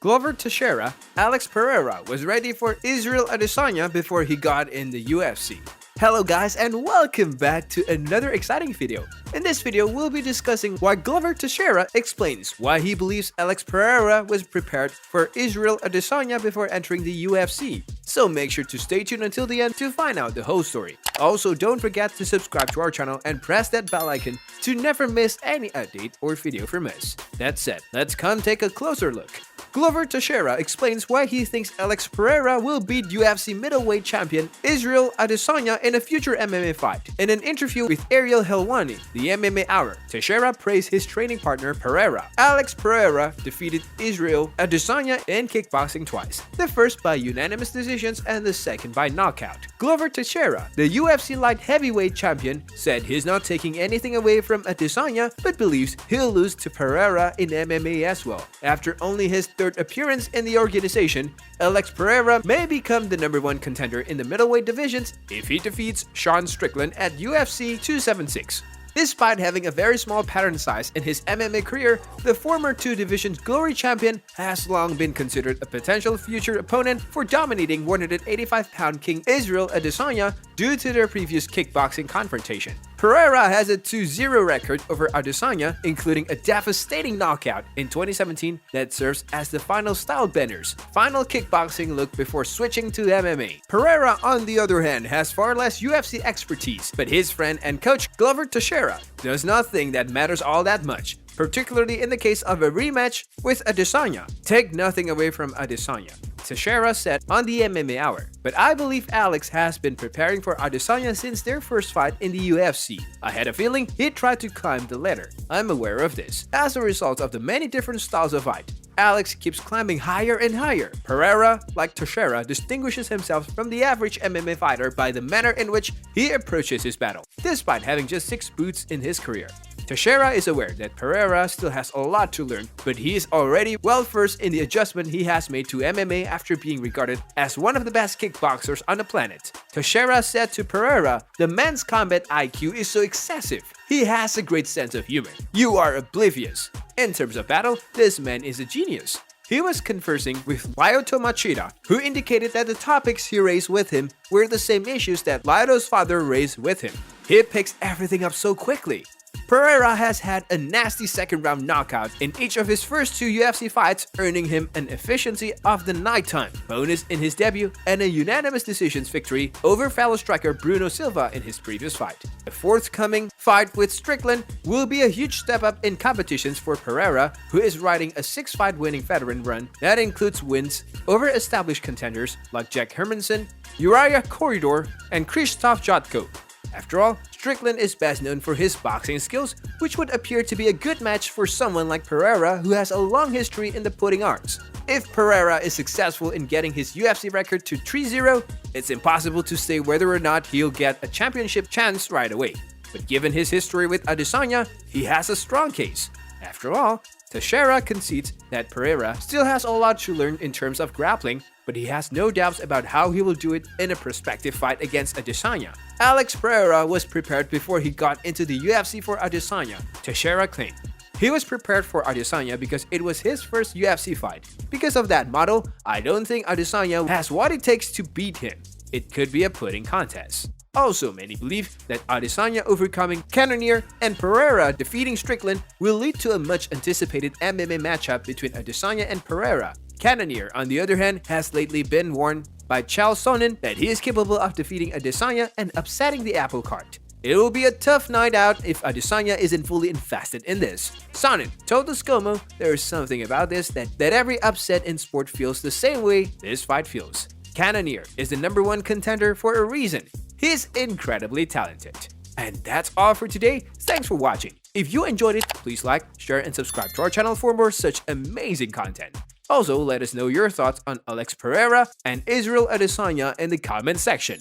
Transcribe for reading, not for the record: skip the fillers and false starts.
Glover Teixeira, Alex Pereira was ready for Israel Adesanya before he got in the UFC. Hello guys and welcome back to another exciting video. In this video, we'll be discussing why Glover Teixeira explains why he believes Alex Pereira was prepared for Israel Adesanya before entering the UFC. So make sure to stay tuned until the end to find out the whole story. Also, don't forget to subscribe to our channel and press that bell icon to never miss any update or video from us. That said, let's come take a closer look. Glover Teixeira explains why he thinks Alex Pereira will beat UFC middleweight champion Israel Adesanya in a future MMA fight. In an interview with Ariel Helwani, the MMA Hour, Teixeira praised his training partner Pereira. Alex Pereira defeated Israel Adesanya in kickboxing twice, the first by unanimous decisions and the second by knockout. Glover Teixeira, the UFC light heavyweight champion, said he's not taking anything away from Adesanya but believes he'll lose to Pereira in MMA as well. After only his third appearance in the organization, Alex Pereira may become the #1 contender in the middleweight divisions if he defeats Sean Strickland at UFC 276. Despite having a very small pattern size in his MMA career, the former two divisions glory champion has long been considered a potential future opponent for dominating 185-pound King Israel Adesanya due to their previous kickboxing confrontation. Pereira has a 2-0 record over Adesanya, including a devastating knockout in 2017 that serves as the final style bender's final kickboxing look before switching to MMA. Pereira, on the other hand, has far less UFC expertise, but his friend and coach Glover Teixeira does not think that matters all that much, particularly in the case of a rematch with Adesanya. Take nothing away from Adesanya, Teixeira said on the MMA Hour, but I believe Alex has been preparing for Adesanya since their first fight in the UFC. I had a feeling he'd try to climb the ladder. I'm aware of this. As a result of the many different styles of fight, Alex keeps climbing higher and higher. Pereira, like Teixeira, distinguishes himself from the average MMA fighter by the manner in which he approaches his battle, despite having just 6 bouts in his career. Teixeira is aware that Pereira still has a lot to learn, but he is already well versed in the adjustment he has made to MMA after being regarded as one of the best kickboxers on the planet. Teixeira said to Pereira, "The man's combat IQ is so excessive. He has a great sense of humor. You are oblivious. In terms of battle, this man is a genius." He was conversing with Lyoto Machida, who indicated that the topics he raised with him were the same issues that Lyoto's father raised with him. He picks everything up so quickly. Pereira has had a nasty second-round knockout in each of his first 2 UFC fights, earning him an efficiency of the nighttime bonus in his debut and a unanimous decisions victory over fellow striker Bruno Silva in his previous fight. The forthcoming fight with Strickland will be a huge step up in competitions for Pereira, who is riding a 6-fight winning veteran run that includes wins over established contenders like Jack Hermanson, Uriah Corridor, and Krzysztof Jotko. After all, Strickland is best known for his boxing skills, which would appear to be a good match for someone like Pereira who has a long history in the putting arts. If Pereira is successful in getting his UFC record to 3-0, it's impossible to say whether or not he'll get a championship chance right away. But given his history with Adesanya, he has a strong case. After all, Teixeira concedes that Pereira still has a lot to learn in terms of grappling, but he has no doubts about how he will do it in a prospective fight against Adesanya. Alex Pereira was prepared before he got into the UFC for Adesanya, Teixeira claimed. He was prepared for Adesanya because it was his first UFC fight. Because of that model, I don't think Adesanya has what it takes to beat him. It could be a putting contest. Also, many believe that Adesanya overcoming Cannonier and Pereira defeating Strickland will lead to a much anticipated MMA matchup between Adesanya and Pereira. Cannonier, on the other hand, has lately been warned by Chael Sonnen that he is capable of defeating Adesanya and upsetting the apple cart. It will be a tough night out if Adesanya isn't fully invested in this. Sonnen told the ScoMo there is something about this that every upset in sport feels the same way this fight feels. Cannonier is the #1 contender for a reason. He's incredibly talented. And that's all for today. Thanks for watching. If you enjoyed it, please like, share, and subscribe to our channel for more such amazing content. Also, let us know your thoughts on Alex Pereira and Israel Adesanya in the comment section.